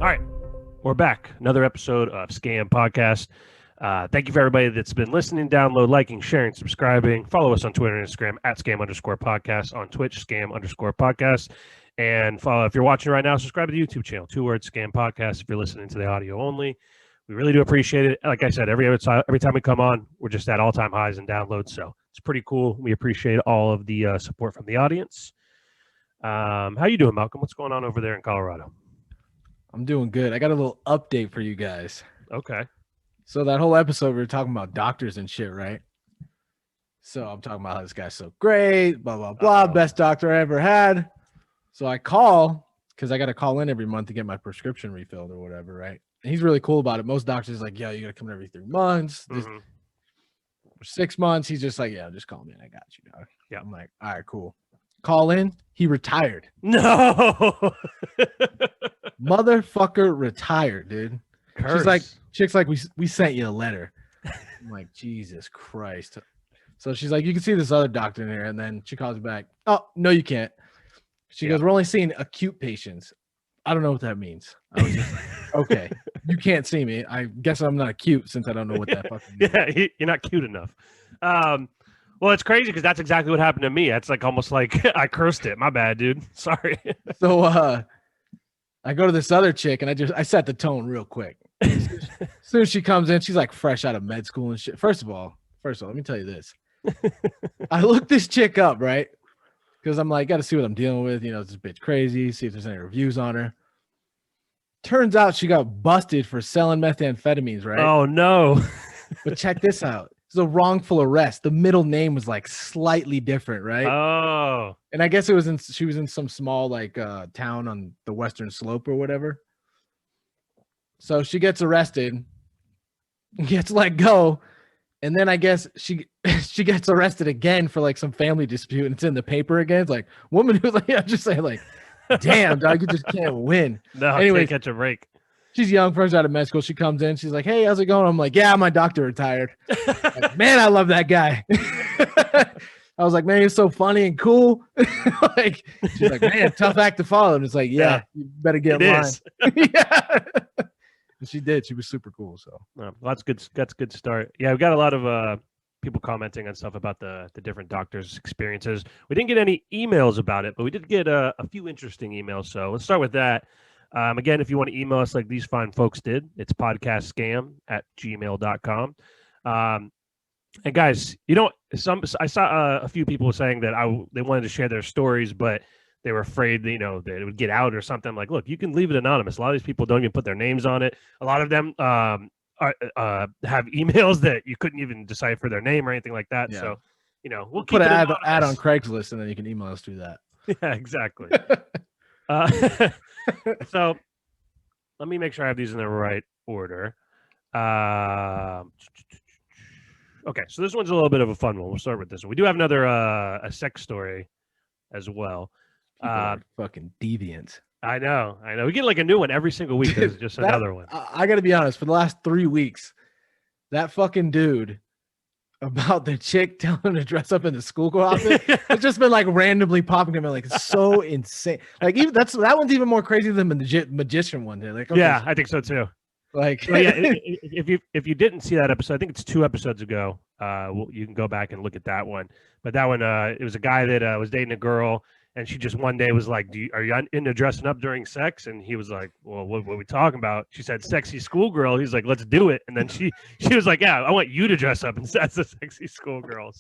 All right, we're back. Another episode of Scam Podcast. Thank you for everybody that's been listening, download, liking, sharing, subscribing. Follow us on Twitter and Instagram at scam_podcast, on Twitch, scam_podcast. And follow, if you're watching right now, subscribe to the YouTube channel, 2 words, Scam Podcast. If you're listening to the audio only, we really do appreciate it. Like I said, every time we come on, we're just at all-time highs in downloads. So it's pretty cool. We appreciate all of the support from the audience. How you doing, Malcolm? What's going on over there in Colorado? I'm doing good. I got a little update for you guys. Okay. So that whole episode, we were talking about doctors and shit, right? So I'm talking about how this guy's so great, blah, blah, blah, best doctor I ever had. So I call, because I got to call in every month to get my prescription refilled or whatever, right? And he's really cool about it. Most doctors are like, yeah, you got to come in every 3 months. For 6 months, he's just like, yeah, just call me and I got you, dog. Yeah. I'm like, all right, cool. Call in. He retired. No. Motherfucker retired, dude. Curse. Chick's like, we sent you a letter. I'm like, Jesus Christ. So she's like, you can see this other doctor in here. And then she calls back. Oh, no, you can't. She goes, we're only seeing acute patients. I don't know what that means. I was just like, okay, you can't see me. I guess I'm not cute since I don't know what that fucking means. Yeah, you're not cute enough. Well, it's crazy because that's exactly what happened to me. It's like almost like I cursed it. My bad, dude. Sorry. So I go to this other chick and I set the tone real quick. As soon as she comes in, she's like fresh out of med school and shit. First of all, let me tell you this. I looked this chick up, right? Because I'm like, got to see what I'm dealing with. You know, this bitch crazy. See if there's any reviews on her. Turns out she got busted for selling methamphetamines, right? Oh, no. But check this out. It's a wrongful arrest. The middle name was like slightly different, right? Oh. And I guess she was in some small like town on the western slope or whatever. So she gets arrested, gets let go, and then I guess she gets arrested again for like some family dispute, and it's in the paper again. It's like woman who's like, I'm just saying like, damn dog, you just can't win. No, anyway, can't catch a break. She's young, first out of med school. She comes in, she's like, hey, how's it going? I'm like, yeah, my doctor retired. Like, man, I love that guy. I was like, man, he's so funny and cool. Like, she's like, man, tough act to follow. And it's like, yeah, you better get in line. Yeah. And she did. She was super cool. So well, that's good. That's a good start. Yeah, we got a lot of people commenting on stuff about the different doctors' experiences. We didn't get any emails about it, but we did get a few interesting emails. So let's start with that. Again, if you want to email us like these fine folks did, it's podcastscam@gmail.com. And guys, you know, I saw a few people saying that they wanted to share their stories, but they were afraid that, you know, that it would get out or something. I'm like, look, you can leave it anonymous. A lot of these people don't even put their names on it. A lot of them have emails that you couldn't even decipher their name or anything like that. Yeah. So, you know, we'll keep put an ad on Craigslist and then you can email us through that. Yeah, exactly. So let me make sure I have these in the right order. Okay, so this one's a little bit of a fun one. We'll start with this one. We do have another a sex story as well. Fucking deviant. I know. We get like a new one every single week. There's just another one. I got to be honest. For the last 3 weeks, that fucking dude about the chick telling him to dress up in the schoolgirl outfit, it's just been like randomly popping him. Like, it's so insane. Like, even that one's even more crazy than the magician one. Like, okay, yeah, I think so too. Like, well, yeah, if you didn't see that episode, I think it's 2 episodes ago. You can go back and look at that one. But that one, it was a guy that was dating a girl, and she just one day was like, are you into dressing up during sex? And he was like, well, what are we talking about? She said, sexy schoolgirl. He's like, let's do it. And then she was like, yeah, I want you to dress up as a sexy schoolgirl.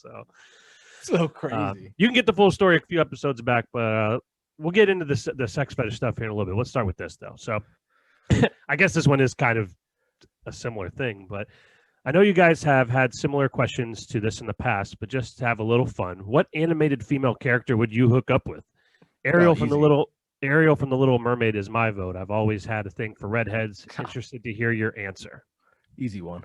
So crazy. You can get the full story a few episodes back, but we'll get into the sex fetish stuff here in a little bit. Let's start with this, though. So I guess this one is kind of a similar thing, but I know you guys have had similar questions to this in the past, but just to have a little fun, what animated female character would you hook up with? Ariel from the Little Mermaid is my vote. I've always had a thing for redheads. Interested to hear your answer. Easy one.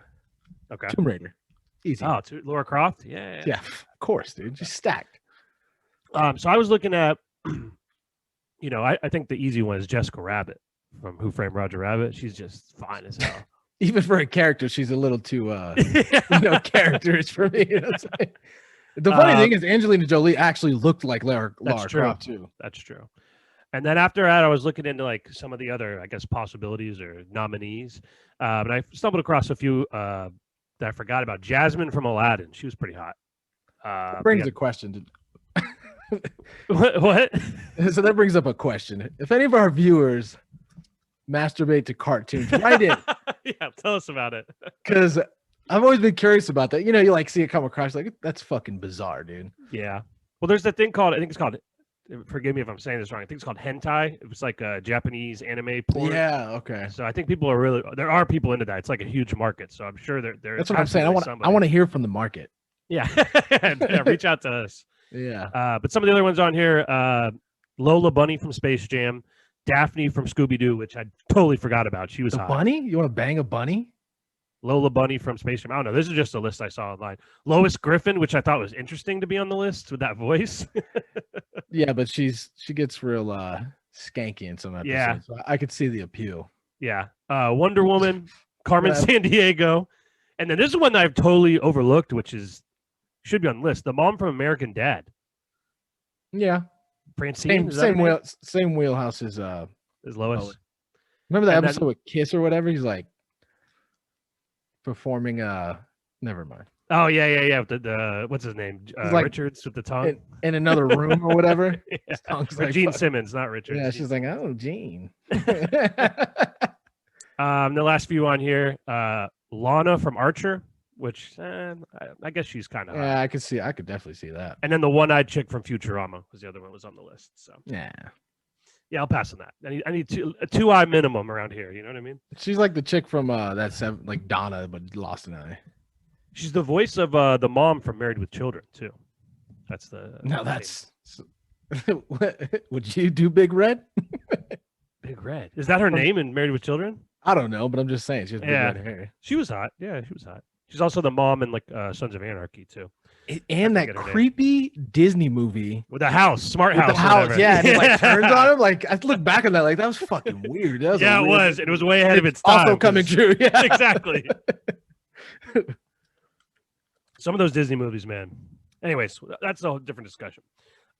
Okay. Tomb Raider. Easy. Oh, Laura Croft? Yeah. Yeah, of course, dude. Just stacked. So I was looking at, you know, I think the easy one is Jessica Rabbit from Who Framed Roger Rabbit. She's just fine as hell. Even for a character, she's a little too, characterish for me. You know what I'm saying? The funny thing is Angelina Jolie actually looked like Lara Croft too. That's true. And then after that, I was looking into like some of the other, I guess, possibilities or nominees. And I stumbled across a few that I forgot about. Jasmine from Aladdin. She was pretty hot. Brings a question. What? So that brings up a question. If any of our viewers masturbate to cartoons, write in. Yeah, tell us about it. Because I've always been curious about that. You know, you like see it come across, like, that's fucking bizarre, dude. Yeah. Well, there's that thing called, I think it's called, forgive me if I'm saying this wrong, I think it's called hentai. It was like a Japanese anime porn. Yeah, okay. So I think people are there are people into that. It's like a huge market. So I'm sure there. That's what I'm saying. I want to hear from the market. Yeah. Yeah, reach out to us. Yeah. But some of the other ones on here, Lola Bunny from Space Jam, Daphne from Scooby Doo, which I totally forgot about. She was hot. Bunny? You want to bang a bunny? Lola Bunny from Space Jam. I don't know. This is just a list I saw online. Lois Griffin, which I thought was interesting to be on the list with that voice. Yeah, but she gets real skanky in some episodes. Yeah. So I could see the appeal. Yeah. Wonder Woman, Carmen Sandiego. And then this is one that I've totally overlooked, which should be on the list. The mom from American Dad. Yeah. Francine. Same wheelhouse as Lois. Remember that episode with Kiss or whatever? He's like performing never mind. Oh yeah. The what's his name? Like, Richards with the tongue in another room or whatever. Yeah. Gene Simmons, not Richards. Yeah, she's like, oh, Gene. The last few on here, Lana from Archer, which I guess she's kind of hot. Yeah, I could definitely see that. And then the one-eyed chick from Futurama was the other one was on the list. So yeah, I'll pass on that. I need a 2-eye minimum around here. You know what I mean? She's like the chick from like Donna, but lost an eye. She's the voice of the mom from Married with Children too. That's the Would you do Big Red? Big Red, is that her name in Married with Children? I don't know, but I'm just saying she has big red hair. She was hot. Yeah, she was hot. She's also the mom in like Sons of Anarchy too. And that creepy Disney movie with the house, smart house. The house, yeah. And it like turns on him. Like I look back on that, like that was fucking weird. That was it was. It was way ahead of its time. Also coming true. Yeah, exactly. Some of those Disney movies, man. Anyways, that's a whole different discussion.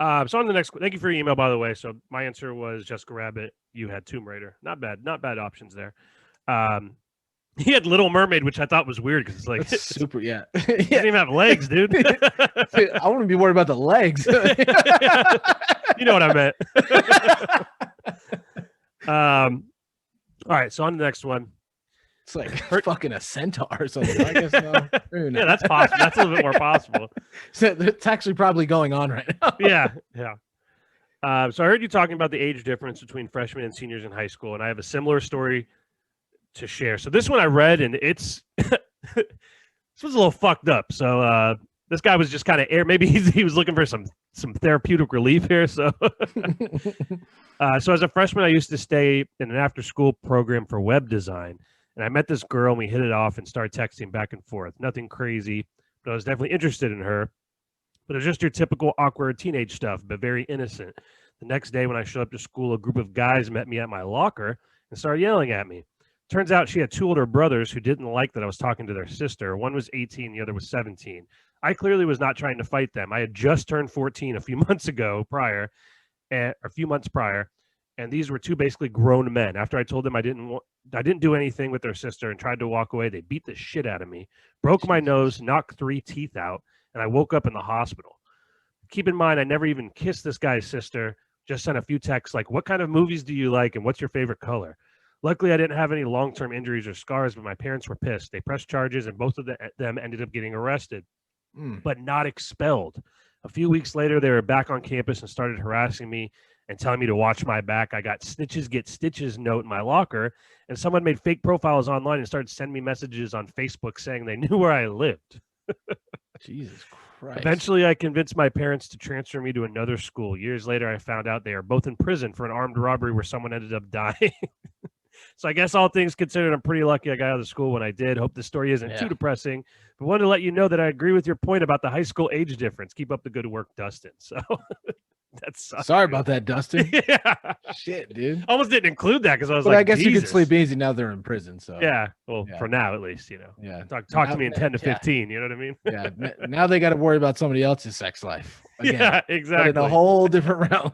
So on the next, thank you for your email, by the way. So my answer was Jessica Rabbit. You had Tomb Raider. Not bad options there. He had Little Mermaid, which I thought was weird because it's like super. Yeah, he doesn't even have legs, dude. I wouldn't be worried about the legs. You know what I meant. All right, so on to the next one. It's like fucking a centaur or something. I guess no. Yeah, that's possible. That's a little bit more possible. So it's actually probably going on right now. Yeah. So I heard you talking about the age difference between freshmen and seniors in high school, and I have a similar story to share. So this one I read, and it's this was a little fucked up. So this guy was just kind of maybe he was looking for some therapeutic relief here. So so as a freshman, I used to stay in an after-school program for web design. And I met this girl and we hit it off and started texting back and forth. Nothing crazy, but I was definitely interested in her. But it was just your typical awkward teenage stuff, but very innocent. The next day when I showed up to school, a group of guys met me at my locker and started yelling at me. Turns out she had two older brothers who didn't like that I was talking to their sister. One was 18, the other was 17. I clearly was not trying to fight them. I had just turned 14 a few months prior. And these were two basically grown men. After I told them I didn't do anything with their sister and tried to walk away, they beat the shit out of me, broke my nose, knocked 3 teeth out, and I woke up in the hospital. Keep in mind, I never even kissed this guy's sister, just sent a few texts like, what kind of movies do you like and what's your favorite color? Luckily, I didn't have any long-term injuries or scars, but my parents were pissed. They pressed charges, and both of them ended up getting arrested, but not expelled. A few weeks later, they were back on campus and started harassing me and telling me to watch my back. I got snitches get stitches note in my locker, and someone made fake profiles online and started sending me messages on Facebook saying they knew where I lived. Jesus Christ. Eventually, I convinced my parents to transfer me to another school. Years later, I found out they are both in prison for an armed robbery where someone ended up dying. So I guess all things considered, I'm pretty lucky I got out of school when I did. Hope this story isn't too depressing, but wanted to let you know that I agree with your point about the high school age difference. Keep up the good work, Dustin. So that's sorry about that, Dustin. Yeah, shit, dude. Almost didn't include that because I was but like, I guess Jesus. You can sleep easy now they're in prison. So yeah, well, for now at least, you know. Yeah, talk to me in 10 to 15. You know what I mean? Yeah. Now they got to worry about somebody else's sex life. Again, yeah, exactly. But in a whole different realm.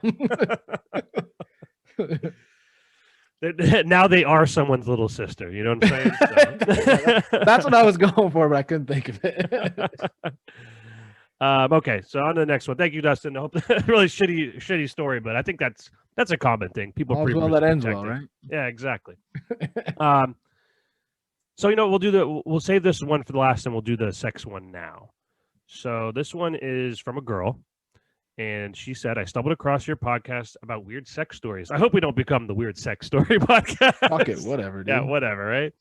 now they are someone's little sister. You know what I'm saying? So. That's what I was going for, but I couldn't think of it. Okay, so on to the next one. Thank you, Dustin. I hope really shitty story, but I think that's a common thing. People All's well that ends well, right? Yeah, exactly. So we'll save this one for the last, and we'll do the sex one now. So this one is from a girl, and she said, "I stumbled across your podcast about weird sex stories. I hope we don't become the weird sex story podcast. Fuck it, whatever, dude. Yeah, whatever, right?"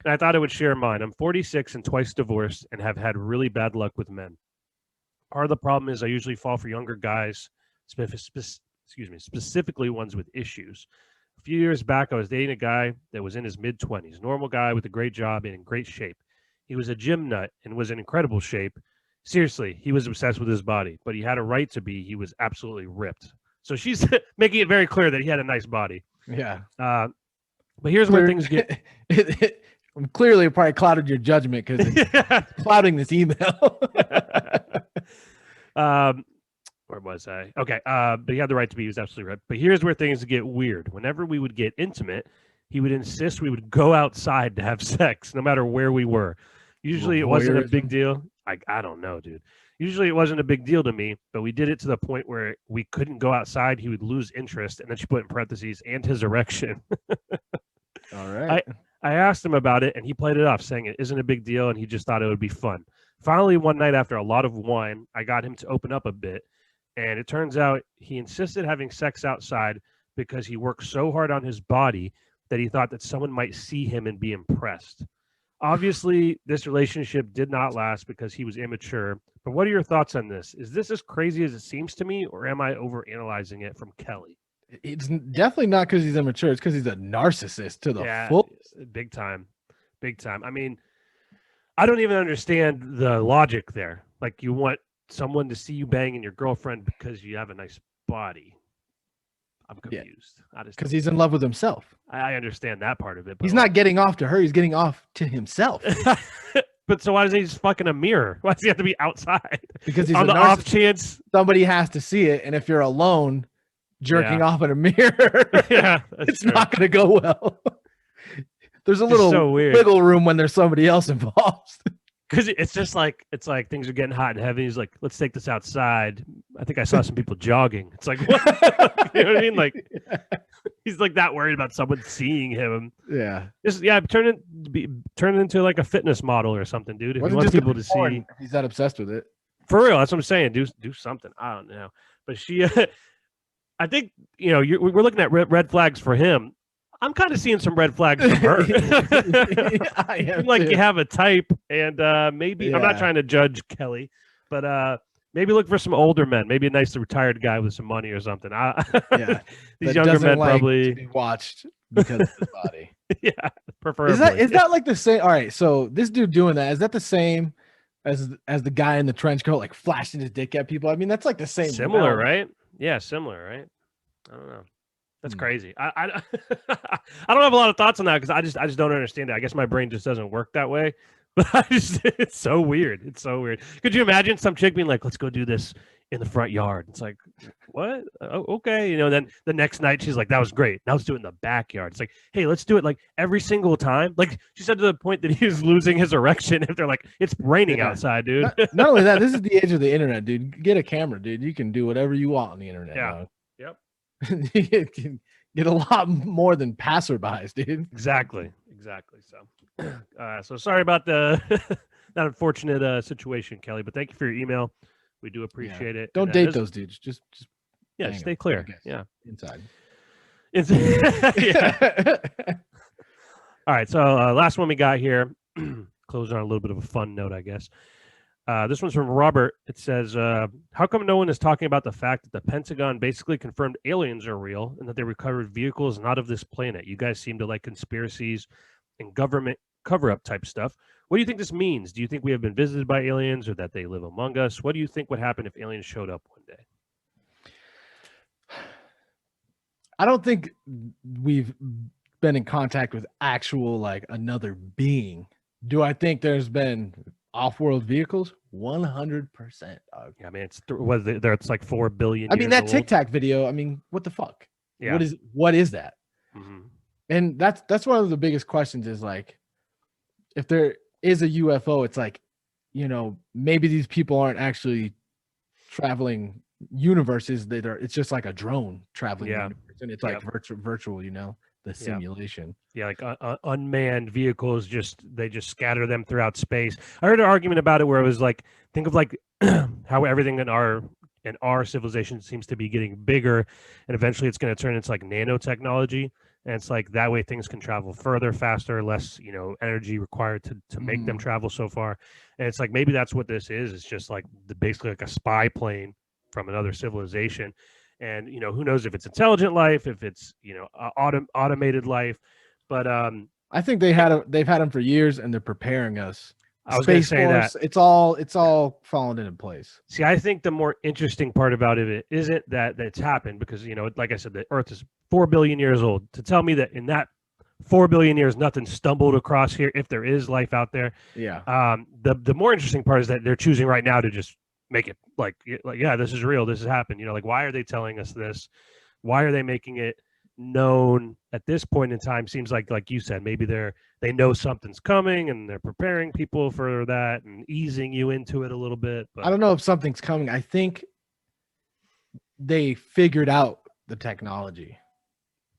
And I thought I would share mine. I'm 46 and twice divorced, and have had really bad luck with men. Part of the problem is I usually fall for younger guys, specifically ones with issues. A few years back, I was dating a guy that was in his mid-20s, normal guy with a great job and in great shape. He was a gym nut and was in incredible shape. Seriously, he was obsessed with his body, but he had a right to be. He was absolutely ripped. So she's making it very clear that he had a nice body. Yeah. But here's where things get... Clearly, it probably clouded your judgment because it's clouding this email. Where was I? Okay. But he had the right to be. He was absolutely right. But here's where things get weird. Whenever we would get intimate, he would insist we would go outside to have sex, no matter where we were. Usually it wasn't a big deal. I don't know, dude. Usually it wasn't a big deal to me, but we did it to the point where we couldn't go outside. He would lose interest, and then she put in parentheses, and his erection. All right. I asked him about it, and he played it off, saying it isn't a big deal, and he just thought it would be fun. Finally, one night after a lot of wine, I got him to open up a bit, and it turns out he insisted having sex outside because he worked so hard on his body that he thought that someone might see him and be impressed. Obviously, this relationship did not last because he was immature, but what are your thoughts on this? Is this as crazy as it seems to me, or am I overanalyzing it? From Kelly. It's definitely not because he's immature. It's because he's a narcissist to the full. Big time. I mean, I don't even understand the logic there. Like, you want someone to see you banging your girlfriend because you have a nice body. I'm confused. Because he's in love with himself. I understand that part of it. But he's not getting off to her. He's getting off to himself. But so why doesn't he just fucking a mirror? Why does he have to be outside? Because he's on the off chance somebody has to see it. And if you're alone jerking off in a mirror, it's not going to go well. There's a little wiggle room when there's somebody else involved. Because it's like things are getting hot and heavy. He's like, let's take this outside. I think I saw some people jogging. It's like, what? You know what I mean? Like, he's like that worried about someone seeing him. Yeah. Turn it into like a fitness model or something, dude. If he wants people to see. He's that obsessed with it. For real, that's what I'm saying. Do something. I don't know. But she, I think, we're looking at red flags for him. I'm kind of seeing some red flags from her. You have a type, and maybe I'm not trying to judge Kelly, but maybe look for some older men, maybe a nice retired guy with some money or something. These younger men probably to be watched because of his body. Yeah, preferably. Is that like the same? All right, so this dude doing that, is that the same as the guy in the trench coat, like flashing his dick at people? I mean, that's like the same. Similar, right? Yeah, similar, right? I don't know. That's crazy. I don't have a lot of thoughts on that because I just don't understand it. I guess my brain just doesn't work that way. But it's so weird. It's so weird. Could you imagine some chick being like, "Let's go do this in the front yard"? It's like, what? Oh, okay. Then the next night she's like, "That was great. Now let's do it in the backyard." It's like, hey, let's do it like every single time. Like she said, to the point that he was losing his erection if they're like, it's raining outside, dude. Not only that, this is the age of the internet, dude. Get a camera, dude. You can do whatever you want on the internet. Yeah. Yep. You can get a lot more than passerbys, dude. Exactly. So sorry about that unfortunate situation, Kelly, but thank you for your email. We do appreciate it. Don't date those dudes. Just stay clear. Yeah. Inside. Yeah. All right. So last one we got here, closing on a little bit of a fun note, I guess. This one's from Robert. It says, how come no one is talking about the fact that the Pentagon basically confirmed aliens are real and that they recovered vehicles not of this planet? You guys seem to like conspiracies and government cover-up type stuff. What do you think this means? Do you think we have been visited by aliens or that they live among us? What do you think would happen if aliens showed up one day? I don't think we've been in contact with actual, like, another being. Do I think there's been off-world vehicles? 100%. Yeah, I mean, it's like 4 billion. I mean, that Tic Tac video. I mean, what the fuck? Yeah. What is that? Mm-hmm. And that's one of the biggest questions is like, if there is a UFO, it's like, maybe these people aren't actually traveling universes, that are, it's just like a drone traveling Yeah. universe, and it's like virtual, the simulation. Yeah, like unmanned vehicles, they just scatter them throughout space. I heard an argument about it where it was like, think of like how everything in our civilization seems to be getting bigger, and eventually it's going to turn into like nanotechnology, and it's like that way things can travel further, faster, less energy required to make them travel so far. And it's like maybe that's what this is. It's just like basically like a spy plane from another civilization. And who knows if it's intelligent life, if it's automated life. But I think they've had them for years, and they're preparing us. I was going to say that it's all fallen into place. See, I think the more interesting part about it isn't that it's happened, because like I said, the Earth is 4 billion years old. To tell me that in that 4 billion years nothing stumbled across here, if there is life out there, the more interesting part is that they're choosing right now to just make it like yeah, this is real, this has happened. Like, why are they telling us this? Why are they making it known at this point in time? Seems like you said, maybe they know something's coming and they're preparing people for that and easing you into it a little bit. But I don't know if something's coming. I think they figured out the technology.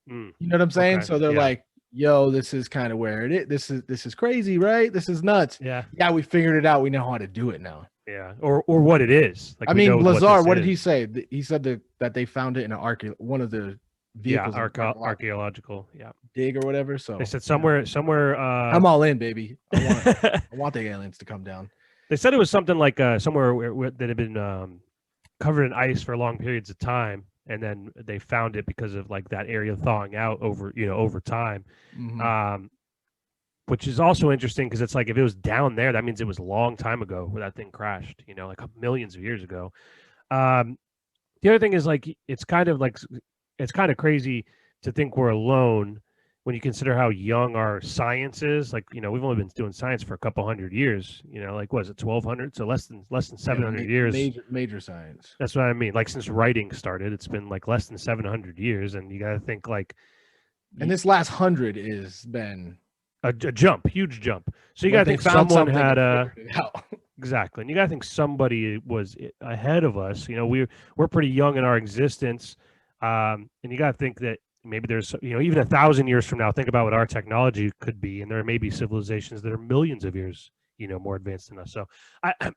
You know what I'm saying? Okay. So they're like, yo, this is kind of where it is. This is crazy, right? This is nuts. Yeah, we figured it out. We know how to do it now. Yeah, or what it is. Like, I mean, Lazar, what did he say? He said that they found it in one of the vehicles. Archaeological, dig or whatever. So they said somewhere. I'm all in, baby. I want the aliens to come down. They said it was something like somewhere that had been covered in ice for long periods of time, and then they found it because of like that area thawing out over time. Which is also interesting, because it's like, if it was down there, that means it was a long time ago where that thing crashed, like millions of years ago. The other thing is, like, it's kind of crazy to think we're alone when you consider how young our science is. Like, we've only been doing science for a couple hundred years, like, what is it, 1200? So less than 700 years. Major science. That's what I mean. Like, since writing started, it's been like less than 700 years. And you got to think like, and this last 100 has been a jump, huge jump. So you got to think someone had exactly, and you got to think somebody was ahead of us. We're pretty young in our existence, and you got to think that maybe there's even 1,000 years from now, think about what our technology could be, and there may be civilizations that are millions of years more advanced than us. So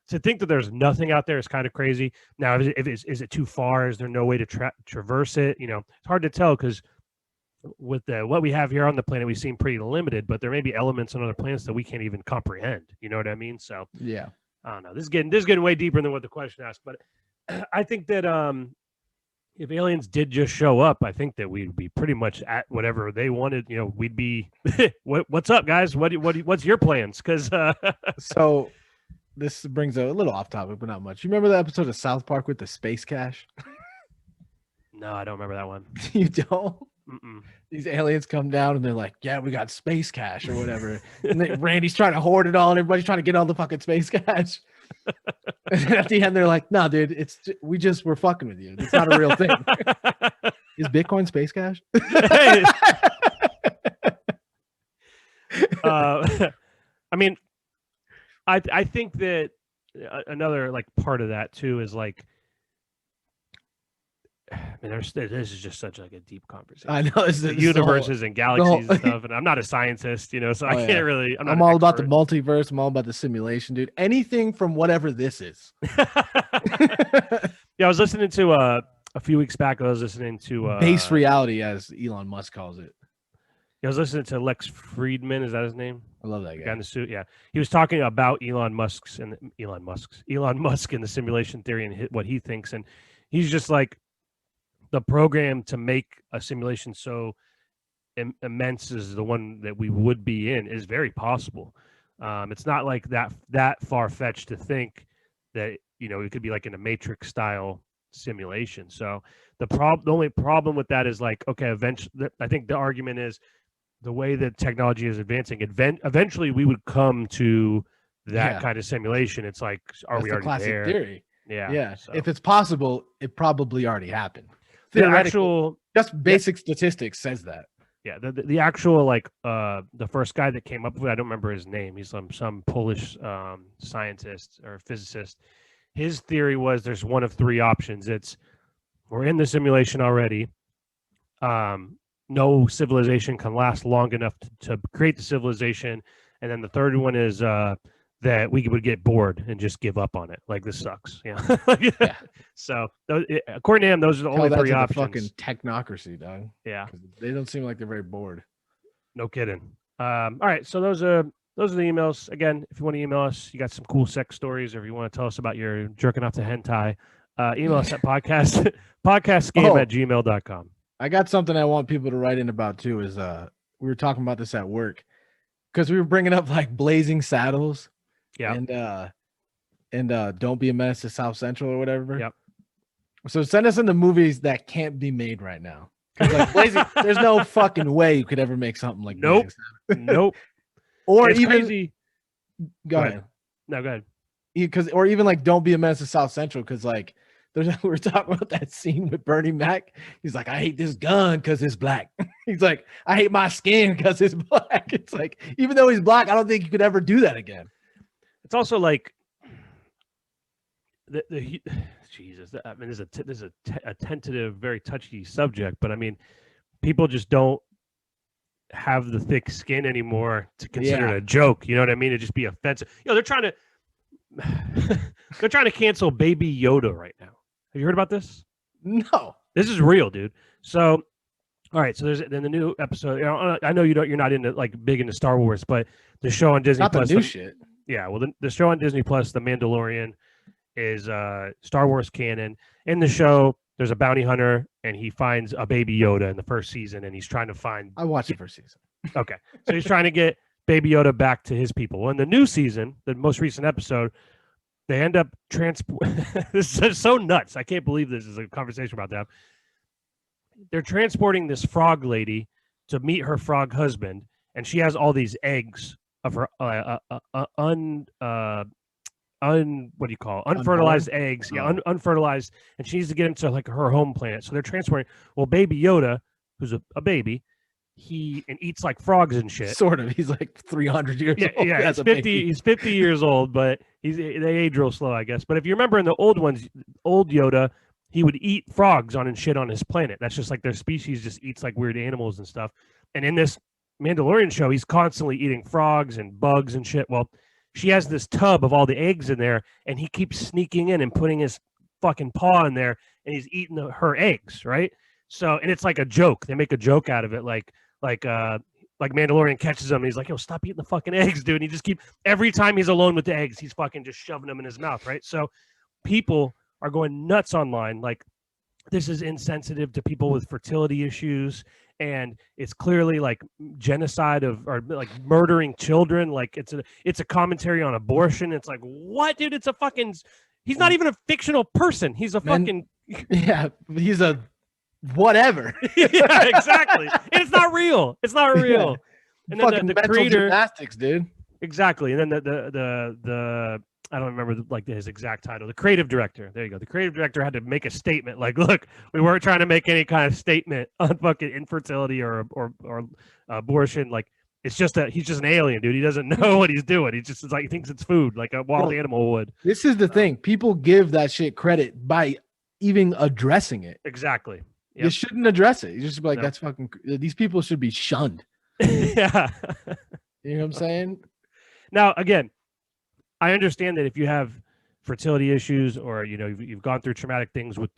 to think that there's nothing out there is kind of crazy. Now, is it too far? Is there no way to traverse it? It's hard to tell, because with what we have here on the planet, we seem pretty limited, but there may be elements on other planets that we can't even comprehend. You know what I mean? So yeah, I don't know. This is getting way deeper than what the question asked, but I think that if aliens did just show up, I think that we'd be pretty much at whatever they wanted. We'd be what's up, guys? What's your plans? Because so this brings a little off topic, but not much. You remember the episode of South Park with the space cache? No, I don't remember that one. You don't? Mm-mm. These aliens come down and they're like, yeah, we got space cash or whatever. And Randy's trying to hoard it all, and everybody's trying to get all the fucking space cash. And then at the end, they're like, no, dude, we're fucking with you. It's not a real thing. Is Bitcoin space cash? I mean, I think that another like part of that too is like, I mean, this is just such like a deep conversation. I know, it's the universes and galaxies and stuff, and I'm not a scientist, so I can't really. I'm all about the multiverse. I'm all about the simulation, dude. Anything from whatever this is. Yeah, I was listening to a few weeks back. I was listening to base reality, as Elon Musk calls it. I was listening to Lex Friedman. Is that his name? I love that guy. Guy in the suit. Yeah, he was talking about Elon Musk and the simulation theory and what he thinks, and he's just like, the program to make a simulation so immense as the one that we would be in is very possible. It's not like that far-fetched to think that it could be like in a Matrix style simulation. So the only problem with that is like, okay, eventually, I think the argument is the way that technology is advancing. Eventually, we would come to that kind of simulation. It's like, are we already there? Theory. Yeah. So. If it's possible, it probably already happened. The actual just basic statistics says that. Yeah, the actual like the first guy that came up with it, I don't remember his name. He's some Polish scientist or physicist. His theory was there's one of three options. It's we're in the simulation already. No civilization can last long enough to create the civilization, and then the third one is that we would get bored and just give up on it. Like this sucks. Yeah. Yeah. So according to him, those are the Tell only that three to the options. fucking technocracy, dog. Yeah. 'Cause they don't seem like they're very bored. No kidding. All right, so those are the emails. Again, if you want to email us, you got some cool sex stories, or if you want to tell us about your jerking off to hentai, email us at podcastgame@gmail.com. I got something I want people to write in about too. Is we were talking about this at work because we were bringing up like Blazing Saddles, yeah, and Don't Be a Menace to South Central or whatever. Yep. So send us in the movies that can't be made right now. Like Blazing, there's no fucking way you could ever make something like nope, nope. Or it's even crazy. Go ahead. No, go ahead. Because or even like Don't Be a Menace to South Central, because like we were talking about that scene with Bernie Mac. He's like, I hate this gun because it's black. He's like, I hate my skin because it's black. It's like, even though he's black, I don't think you could ever do that again. It's also like Jesus. I mean, this is a tentative, very touchy subject, but I mean, people just don't have the thick skin anymore to consider it a joke. You know what I mean? To just be offensive. You know, they're trying to cancel Baby Yoda right now. Have you heard about this? No. This is real, dude. So, all right. So there's then the new episode. You know, I know you're not into like big into Star Wars, but the show on Disney Not Plus. The new shit. Yeah. Well, the show on Disney Plus, The Mandalorian, is Star Wars canon. In the show, there's a bounty hunter, and he finds a Baby Yoda in the first season, and he's trying to find. I watched the first season. Okay, so he's trying to get Baby Yoda back to his people. Well, in the new season, the most recent episode, they end up transport. This is so nuts. I can't believe this is a conversation about that. They're transporting this frog lady to meet her frog husband, and she has all these eggs of her what do you call it? Unfertilized eggs. Yeah, unfertilized, and she needs to get into like her home planet. So they're transporting. Well, Baby Yoda, who's a baby, he eats like frogs and shit. Sort of. He's like 300 years old. Yeah, he's 50. He's 50 years old, but they age real slow, I guess. But if you remember in the old ones, old Yoda, he would eat frogs and shit on his planet. That's just like their species just eats like weird animals and stuff. And in this Mandalorian show, he's constantly eating frogs and bugs and shit. Well, she has this tub of all the eggs in there, and he keeps sneaking in and putting his fucking paw in there, and he's eating her eggs, right? So, and it's like a joke. They make a joke out of it, like Mandalorian catches him, and he's like, "Yo, stop eating the fucking eggs, dude." And he just every time he's alone with the eggs, he's fucking just shoving them in his mouth, right? So, people are going nuts online, like this is insensitive to people with fertility issues. And it's clearly like genocide or like murdering children. Like it's a commentary on abortion. It's like, what, dude? It's a fucking. He's not even a fictional person. He's a fucking. Yeah, he's a whatever. Yeah, exactly. And it's not real. It's not real. Yeah. And then fucking the mental creator, gymnastics, dude. Exactly. And then the I don't remember like his exact title. The creative director. There you go. The creative director had to make a statement like, look, we weren't trying to make any kind of statement on fucking infertility or abortion. Like, it's just he's just an alien, dude. He doesn't know what he's doing. He just he thinks it's food, like a wild animal would. This is the thing. People give that shit credit by even addressing it. Exactly. Yep. You shouldn't address it. You just be like, that's fucking. These people should be shunned. Yeah. You know what I'm saying? Now, again, I understand that if you have fertility issues or you've gone through traumatic things with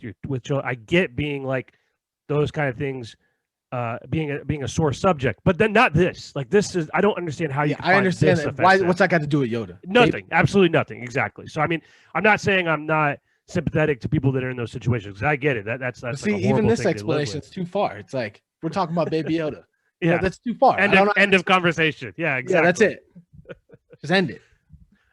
children, I get being like those kind of things, being a sore subject, but then not this. Like this is I don't understand how you. I understand that. Why? What's that got to do with Yoda? Nothing. Absolutely nothing. Exactly. So I mean, I'm not saying I'm not sympathetic to people that are in those situations. I get it. That's see, like even this explanation is too far. It's like we're talking about Baby Yoda. Yeah, that's too far. End of conversation. Yeah, exactly. Yeah, that's it. Just end it.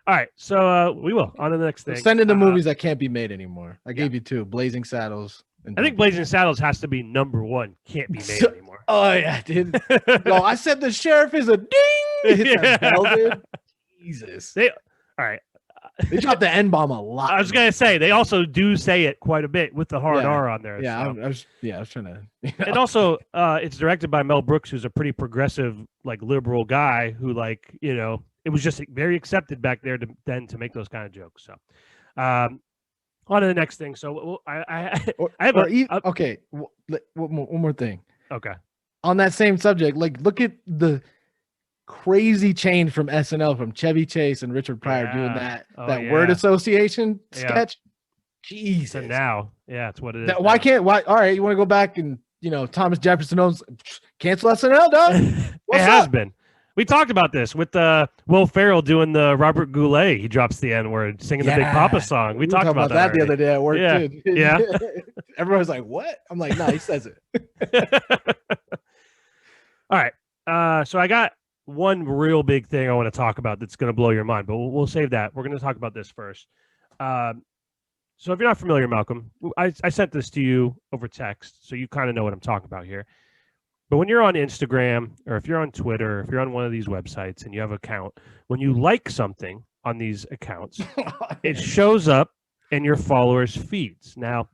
All right, so we will on to the next thing. Send in the movies that can't be made anymore. I gave you two: Blazing Saddles. I think Blazing Saddles has to be number one. Can't be made anymore. Oh yeah, dude. No, I said the sheriff is a ding. It's a bell, dude. Jesus. All right, They dropped the N bomb a lot. I was gonna say they also do say it quite a bit with the hard R on there. Yeah, so. I was trying to. And also, it's directed by Mel Brooks, who's a pretty progressive, like liberal guy who, like, it was just very accepted back there to make those kind of jokes. So, on to the next thing. So I have okay. One more thing. Okay. On that same subject, like, look at the crazy change from SNL from Chevy Chase and Richard Pryor doing that word association sketch. Jesus. So now, it's what it is. Why all right, you want to go back and Thomas Jefferson owns cancel SNL, dog? It has been. We talked about this with Will Ferrell doing the Robert Goulet. He drops the N word singing the Big Papa song. We talked about that the other day at work too. Yeah. Everyone's like, "What?" I'm like, "No, he says it." All right. So I got one real big thing I want to talk about that's going to blow your mind, but we'll save that. We're going to talk about this first. So if you're not familiar, Malcolm, I sent this to you over text, so you kind of know what I'm talking about here. But when you're on Instagram, or if you're on Twitter, if you're on one of these websites and you have an account, when you like something on these accounts, it shows up in your followers' feeds. Now,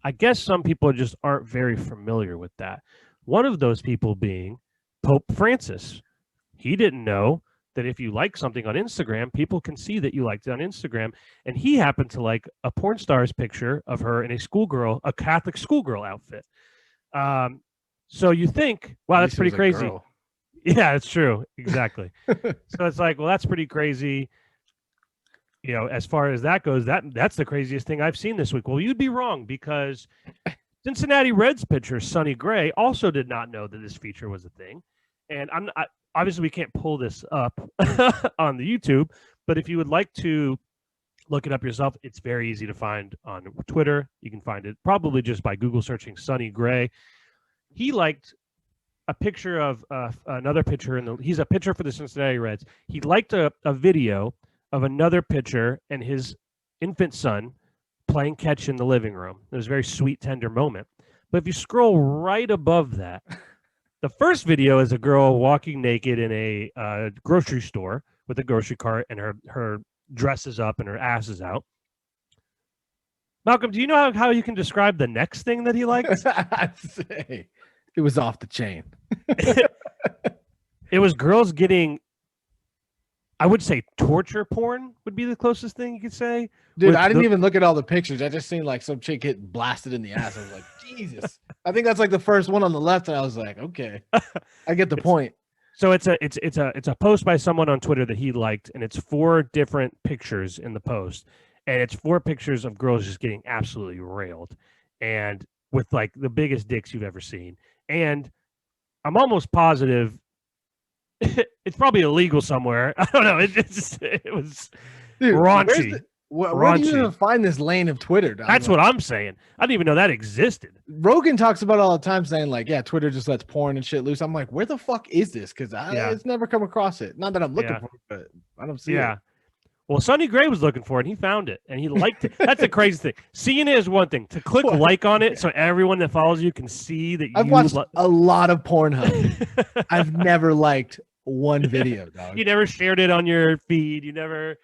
I guess some people just aren't very familiar with that. One of those people being Pope Francis. He didn't know that if you like something on Instagram, people can see that you liked it on Instagram. And he happened to like a porn star's picture of her in a Catholic schoolgirl outfit. So you think, wow, that's pretty crazy. Yeah, it's true. Exactly. So it's like, well, that's pretty crazy. As far as that goes, that's the craziest thing I've seen this week. Well, you'd be wrong, because Cincinnati Reds pitcher Sonny Gray also did not know that this feature was a thing. And obviously we can't pull this up on the YouTube, but if you would like to look it up yourself, it's very easy to find on Twitter. You can find it probably just by Google searching Sonny Gray. He liked a picture of another pitcher, he's a pitcher for the Cincinnati Reds. He liked a video of another pitcher and his infant son playing catch in the living room. It was a very sweet, tender moment. But if you scroll right above that, the first video is a girl walking naked in a grocery store with a grocery cart, and her dress is up and her ass is out. Malcolm, do you know how you can describe the next thing that he liked? I'd say it was off the chain. It was girls getting, I would say, torture porn would be the closest thing you could say. Dude, I didn't even look at all the pictures. I just seen like some chick get blasted in the ass. I was like, Jesus. I think that's like the first one on the left, and I was like, okay, I get the point. So it's a post by someone on Twitter that he liked, and it's 4 different pictures in the post, and it's 4 pictures of girls just getting absolutely railed, and with like the biggest dicks you've ever seen. And I'm almost positive it's probably illegal somewhere. I don't know. It was raunchy. Where do you even find this lane of Twitter, Don? That's what I'm saying. I didn't even know that existed. Rogan talks about it all the time, saying like, yeah, Twitter just lets porn and shit loose. I'm like, where the fuck is this? Because it's never come across it. Not that I'm looking for it, but I don't see it. Well, Sonny Gray was looking for it, and he found it, and he liked it. That's the crazy thing. Seeing it is one thing. To click like on it so everyone that follows you can see that I've watched a lot of Pornhub. I've never liked one video, dog. You never shared it on your feed. You never...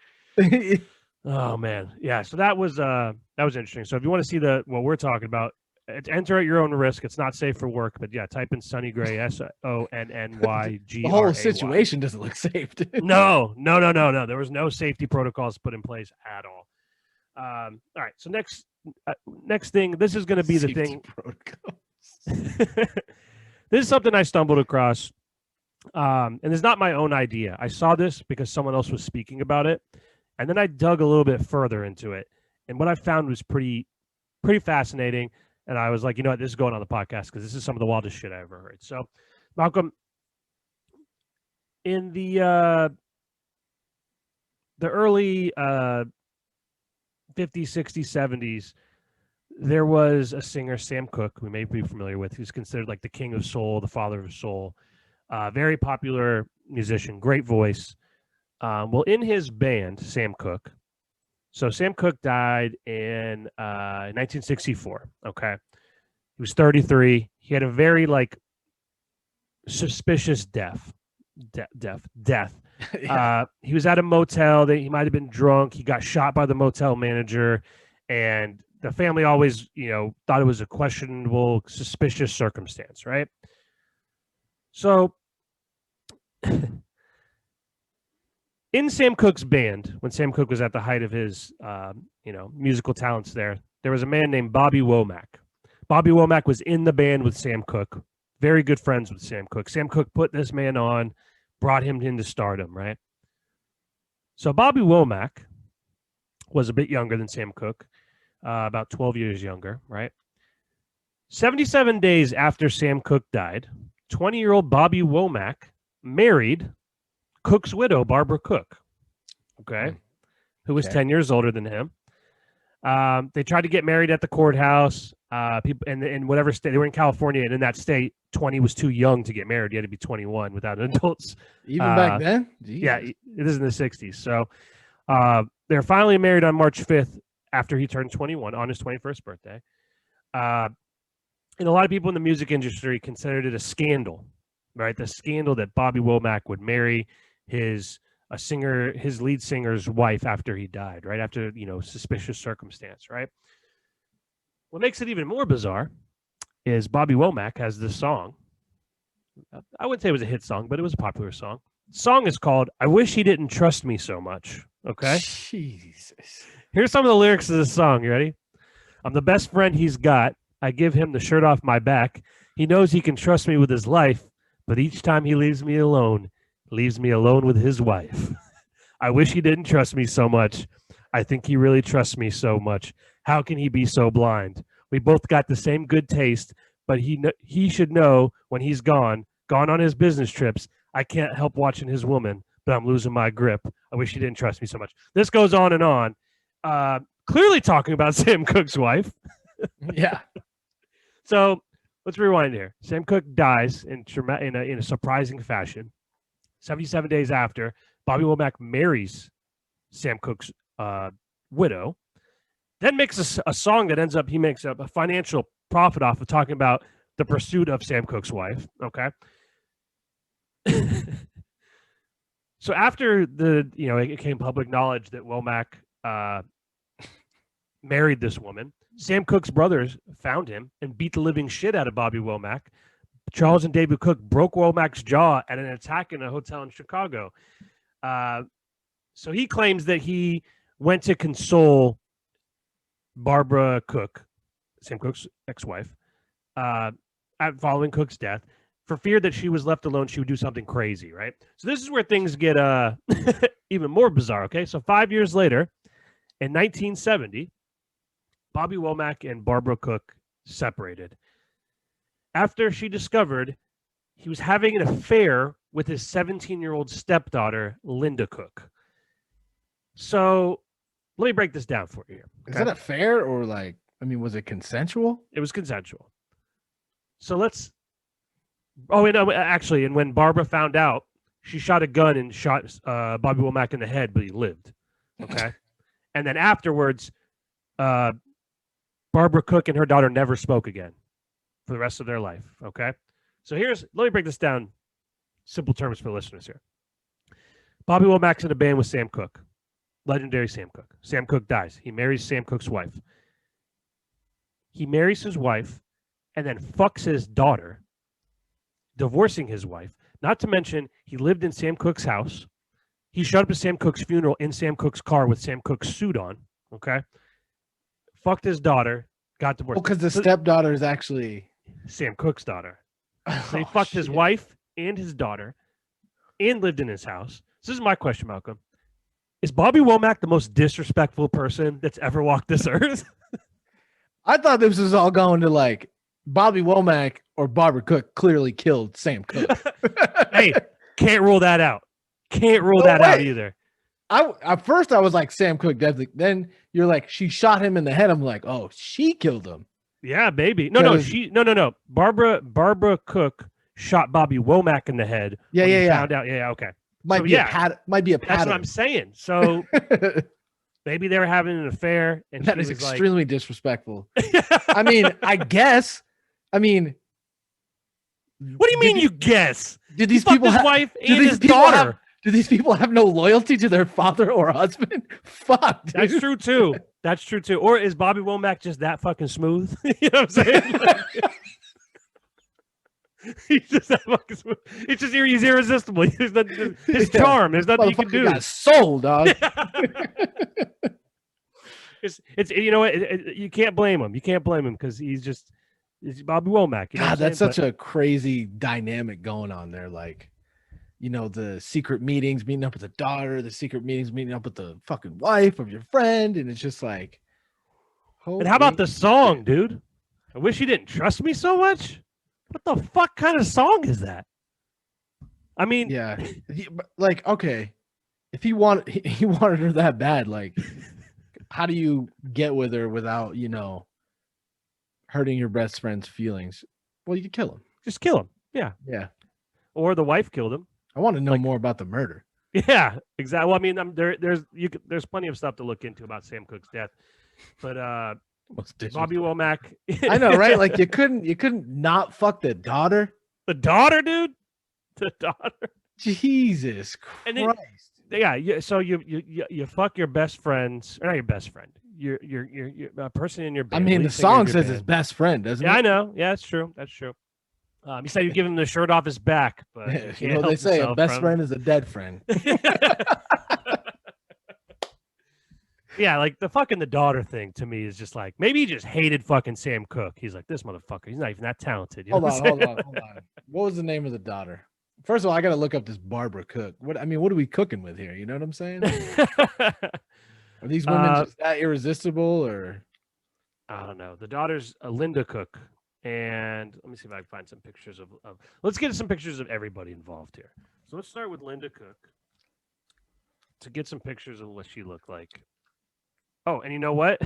Oh man, yeah. So that was interesting. So if you want to see what we're talking about, enter at your own risk. It's not safe for work, but yeah, type in Sonny Gray, SONNYGRAY. The whole situation doesn't look safe, dude. No. There was no safety protocols put in place at all. All right. So next thing, this is going to be the thing. This is something I stumbled across, and it's not my own idea. I saw this because someone else was speaking about it. And then I dug a little bit further into it. And what I found was pretty fascinating. And I was like, you know what, this is going on the podcast because this is some of the wildest shit I ever heard. So, Malcolm, in the early 50s, 60s, 70s, there was a singer, Sam Cooke, who you may be familiar with, who's considered like the king of soul, the father of soul. Very popular musician, great voice. Well, in his band, Sam Cooke. So Sam Cooke died in 1964. Okay, he was 33. He had a very suspicious death. He was at a motel. He might have been drunk. He got shot by the motel manager, and the family always, thought it was a questionable, suspicious circumstance, right? So, in Sam Cooke's band, when Sam Cooke was at the height of his, musical talents, there was a man named Bobby Womack. Bobby Womack was in the band with Sam Cooke, very good friends with Sam Cooke. Sam Cooke put this man on, brought him into stardom, right? So Bobby Womack was a bit younger than Sam Cooke, about 12 years younger, right? 77 days after Sam Cooke died, 20-year-old Bobby Womack married Cooke's widow, Barbara Cooke, okay, who was 10 years older than him. They tried to get married at the courthouse. People in whatever state they were in, California, and in that state, 20 was too young to get married. You had to be 21 without adults. Even back then? Jesus. Yeah, it is in the 60s. So they're finally married on March 5th after he turned 21 on his 21st birthday. And a lot of people in the music industry considered it a scandal, right? The scandal that Bobby Womack would marry his lead singer's wife after he died, right? After, suspicious circumstance, right? What makes it even more bizarre is Bobby Womack has this song. I wouldn't say it was a hit song, but it was a popular song. The song is called "I Wish He Didn't Trust Me So Much." Okay? Jesus. Here's some of the lyrics of the song. You ready? I'm the best friend he's got. I give him the shirt off my back. He knows he can trust me with his life, but each time he leaves me alone with his wife. I wish he didn't trust me so much. I think he really trusts me so much. How can he be so blind? We both got the same good taste, but he should know when he's gone on his business trips. I can't help watching his woman, but I'm losing my grip. I wish he didn't trust me so much. This goes on and on. Clearly talking about Sam Cooke's wife. Yeah. So let's rewind here. Sam Cooke dies in a surprising fashion. 77 days after, Bobby Womack marries Sam Cooke's widow, then makes a song that he makes a financial profit off of talking about the pursuit of Sam Cooke's wife. Okay. So after it became public knowledge that Womack married this woman, Sam Cooke's brothers found him and beat the living shit out of Bobby Womack. Charles and David Cooke broke Womack's jaw at an attack in a hotel in Chicago. So he claims that he went to console Barbara Cooke, Sam Cooke's ex-wife, following Cooke's death, for fear that she was left alone, she would do something crazy, right? So this is where things get even more bizarre, okay? So 5 years later, in 1970, Bobby Womack and Barbara Cooke separated after she discovered he was having an affair with his 17-year-old stepdaughter, Linda Cooke. So let me break this down for you. Okay? Is that affair or was it consensual? It was consensual. So and when Barbara found out, she shot a gun and shot Bobby Womack in the head, but he lived. Okay. And then afterwards, Barbara Cooke and her daughter never spoke again for the rest of their life. Okay. So let me break this down, simple terms for listeners here. Bobby Womack's in a band with Sam Cooke, legendary Sam Cooke. Sam Cooke dies. He marries Sam Cooke's wife. He marries his wife and then fucks his daughter, divorcing his wife. Not to mention, he lived in Sam Cooke's house. He showed up at Sam Cooke's funeral in Sam Cooke's car with Sam Cooke's suit on. Okay. Fucked his daughter, got divorced. Because the stepdaughter is actually Sam Cooke's daughter. So he fucked his wife and his daughter and lived in his house. So this is my question, Malcolm. Is Bobby Womack the most disrespectful person that's ever walked this earth? I thought this was all going to Bobby Womack or Barbara Cooke clearly killed Sam Cooke. Hey, can't rule that out. Can't rule that out either. At first I was like, Sam Cooke definitely. Then you're like, she shot him in the head. I'm like, oh, she killed him. Yeah, maybe. No. Barbara Cooke shot Bobby Womack in the head. Yeah. Found out. Yeah, okay. Might be a pattern. That's what I'm saying. So maybe they were having an affair, and that is extremely disrespectful. I mean, I guess. I mean, what do you mean? You guess? Did these people his wife and his daughter? Do these people have no loyalty to their father or husband? Fuck, dude. That's true too. That's true too. Or is Bobby Womack just that fucking smooth? You know what I'm saying? He's just that fucking smooth. It's just he's irresistible. His charm. There's nothing you can do. Got soul, dog. It's you know what? You can't blame him. You can't blame him because he's Bobby Womack. You know God, that's such a crazy dynamic going on there. Like, you know, the secret meetings, meeting up with the daughter, the secret meetings, meeting up with the fucking wife of your friend. And it's just like, and how about the song, dude? I wish you didn't trust me so much. What the fuck kind of song is that? I mean, yeah, like, okay, if he wanted her that bad, like, how do you get with her without, you know, hurting your best friend's feelings? Well, you could kill him. Just kill him. Yeah. Yeah. Or the wife killed him. I want to know more about the murder. Yeah, exactly. Well, I mean, there's plenty of stuff to look into about Sam Cooke's death, but Bobby Womack. I know, right? Like you couldn't not fuck the daughter. The daughter, dude. The daughter. Jesus Christ. Yeah. So you fuck your best friends, or not your best friend. You're a person in your band. I mean, the song says his best friend, doesn't it? Yeah, I know. Yeah, that's true. That's true. He said you give him the shirt off his back, but you know they say a best friend is a dead friend. Yeah, like the fucking the daughter thing to me is just like maybe he just hated fucking Sam Cooke. He's like, this motherfucker, he's not even that talented. You know hold on. What was the name of the daughter? First of all, I gotta look up this Barbara Cook. What are we cooking with here? You know what I'm saying? Are these women just that irresistible, or I don't know. The daughter's Linda Cook. And let me see if I can find some pictures of let's get some pictures of everybody involved here. So let's start with Linda Cook to get some pictures of what she looked like. Oh, and you know what?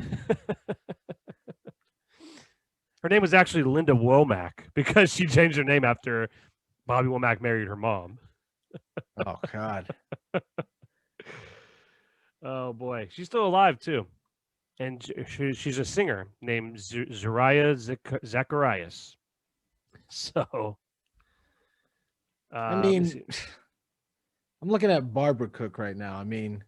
Her name was actually Linda Womack because she changed her name after Bobby Womack married her mom. Oh, God. Oh, boy. She's still alive, too. And she's a singer named Zariah Zacharias. So, I mean, I'm looking at Barbara Cook right now. I mean,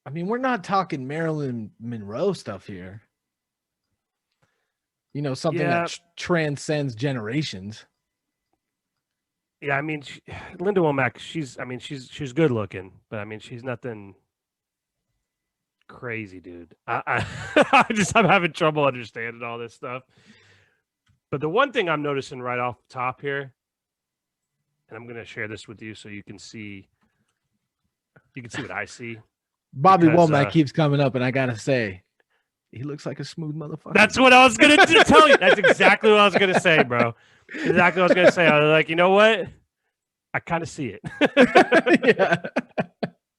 we're not talking Marilyn Monroe stuff here. You know, something that transcends generations. Yeah, I mean, Linda Womack, she's good looking, but I mean, she's nothing crazy, dude. I'm having trouble understanding all this stuff. But the one thing I'm noticing right off the top here, and I'm going to share this with you so you can see what I see. Bobby Womack keeps coming up, and I gotta say, he looks like a smooth motherfucker. That's what I was gonna tell you. That's exactly what I was gonna say, bro. Exactly what I was gonna say. I was like, you know what? I kind of see it. Yeah.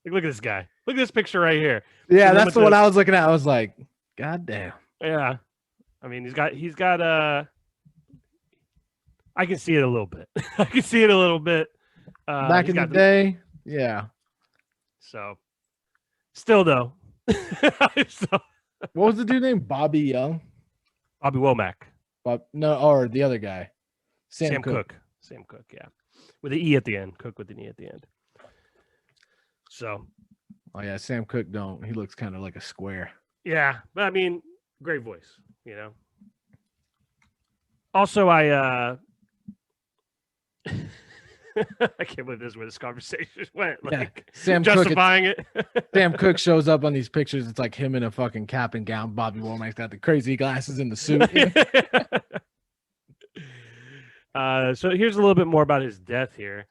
Like, look at this guy. Look at this picture right here. Yeah, that's what I was looking at. I was like, God damn. Yeah. I mean, he's got I can see it a little bit. I can see it a little bit. Back in the day, yeah. So, still though. What was the dude named? Bobby Young? Bobby Womack. Or the other guy. Sam Cooke. Sam Cooke, yeah. With the E at the end. Cook with an E at the end. So. Oh, yeah. Sam Cooke he looks kind of like a square. Yeah. But I mean, great voice, you know. Also, I can't believe this is where this conversation went. Like, Sam justifying it. Sam Cooke shows up on these pictures. It's like him in a fucking cap and gown. Bobby Womack's got the crazy glasses in the suit. So here's a little bit more about his death here.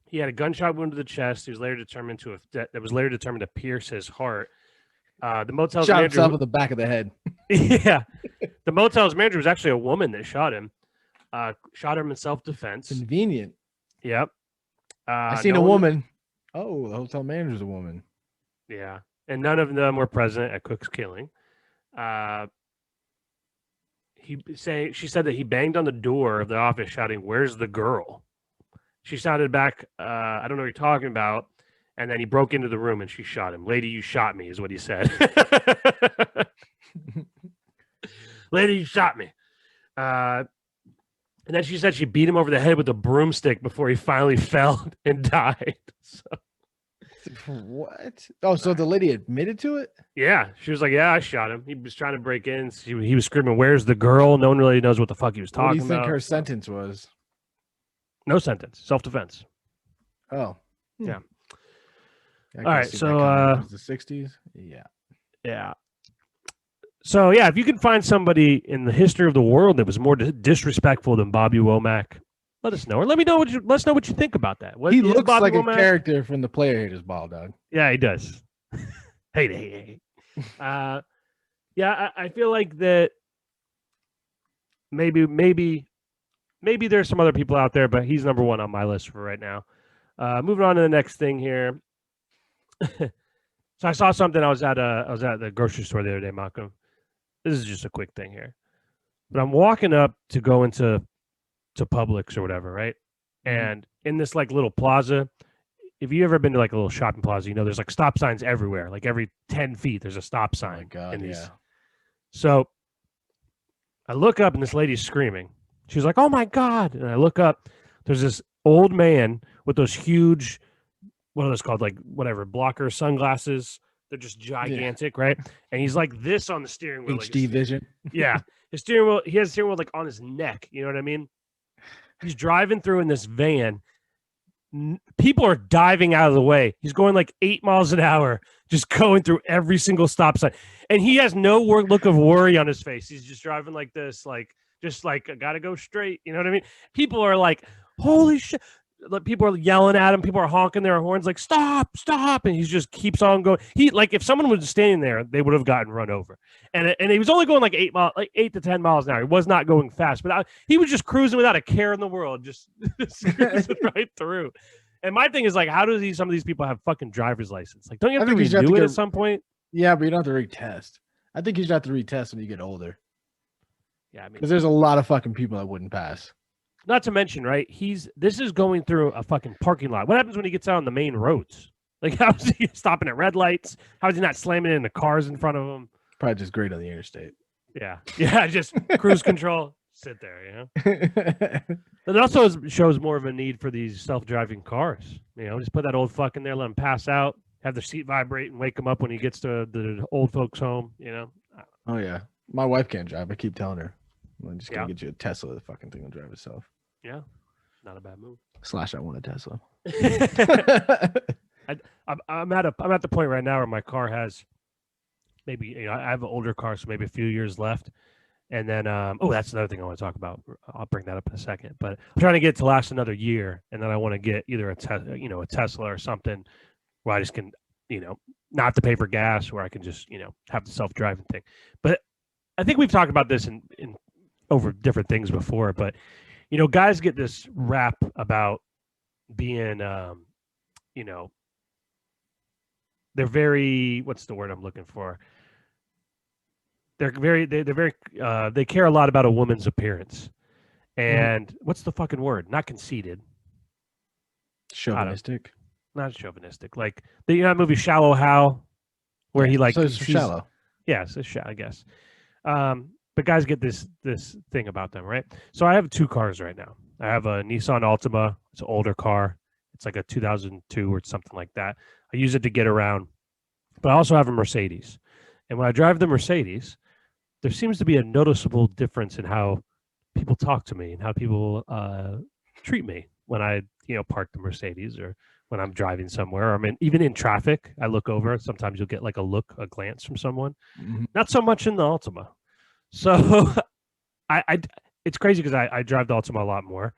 He had a gunshot wound to the chest. He was later determined to pierce his heart. The motel's shot manager himself in the back of the head. Yeah, the motel's manager was actually a woman that shot him. Shot him in self-defense. Convenient. Yep. I seen a woman. Oh, the hotel manager's a woman. Yeah, and none of them were present at Cook's killing. She said that he banged on the door of the office shouting, "Where's the girl?" She shouted back, "I don't know what you're talking about." And then he broke into the room and she shot him. "Lady, you shot me," is what he said. "Lady, you shot me." And then she said she beat him over the head with a broomstick before he finally fell and died. So, What? Oh, so the lady admitted to it? yeah, she was like, "Yeah, I shot him. He was trying to break in. He was screaming, 'Where's the girl?' No one really knows what the fuck he was What do talking you think about. her sentence was? No sentence, self-defense. Oh, Yeah. I All can right, see so that coming. Was the 60s? Yeah. yeah. So yeah, if you can find somebody in the history of the world that was more disrespectful than Bobby Womack, let us know, or let us know what you think about that. What He is looks Bobby like a Womack? character from the Player Haters Ball, dog. Yeah, he does. Hey. Yeah, I feel like that maybe there's some other people out there, but he's number one on my list for right now. Moving on to the next thing here. So I saw something. I was at the grocery store the other day, Malcolm. This is just a quick thing here, but I'm walking up to go into Publix or whatever, right? And in this like little plaza, if you ever been to like a little shopping plaza, you know there's like stop signs everywhere. Like every 10 feet, there's a stop sign. Oh my God, in these. yeah. So I look up and this lady's screaming. She's like, "Oh my God!" And I look up. There's this old man with those huge, what are those called? Like whatever, blocker sunglasses. They're just gigantic, right? And he's like this on the steering wheel. HD vision. Yeah. His steering wheel, he has a steering wheel like on his neck. You know what I mean? He's driving through in this van. People are diving out of the way. He's going like 8 miles an hour, just going through every single stop sign. And he has no look of worry on his face. He's just driving like this, just like, I gotta go straight. You know what I mean? People are like, holy shit. People are yelling at him. People are honking their horns like, stop. And he just keeps on going. He like, if someone was standing there, they would have gotten run over. And he was only going like 8 to 10 miles an hour. He was not going fast, but he was just cruising without a care in the world, just cruising right through. And my thing is like, how do some of these people have fucking driver's license? Like, don't you have to redo it at some point? Yeah, but you don't have to retest. I think you should have to retest when you get older. Yeah, I mean, because there's a lot of fucking people that wouldn't pass. Not to mention, right? This is going through a fucking parking lot. What happens when he gets out on the main roads? Like, how is he stopping at red lights? How is he not slamming into cars in front of him? Probably just great on the interstate. Yeah, just cruise control. Sit there, you know. It also shows more of a need for these self-driving cars. You know, just put that old fuck in there, let him pass out, have the seat vibrate, and wake him up when he gets to the old folks' home. You know. Oh yeah, my wife can't drive. I keep telling her, I'm just gonna get you a Tesla. The fucking thing will drive itself. Yeah, not a bad move. / I want a Tesla. I'm at the point right now where my car has maybe, I have an older car, so maybe a few years left, and then that's another thing I want to talk about. I'll bring that up in a second, but I'm trying to get it to last another year, and then I want to get either a Tesla or something where I just can not have to pay for gas, where I can just have the self-driving thing. But I think we've talked about this in over different things before, but guys get this rap about being they're very, what's the word I'm looking for? They're very they care a lot about a woman's appearance. And what's the fucking word? Not conceited. Chauvinistic. Not chauvinistic. Like that movie Shallow Hal, where he like shallow. Yeah, it's shallow, I guess. But guys get this thing about them, right? So I have 2 cars right now. I have a Nissan Altima. It's an older car. It's like a 2002 or something like that. I use it to get around. But I also have a Mercedes. And when I drive the Mercedes, there seems to be a noticeable difference in how people talk to me and how people treat me when I park the Mercedes, or when I'm driving somewhere. I mean, even in traffic, I look over. Sometimes you'll get like a glance from someone. Mm-hmm. Not so much in the Altima. So it's crazy because I drive the Altima a lot more.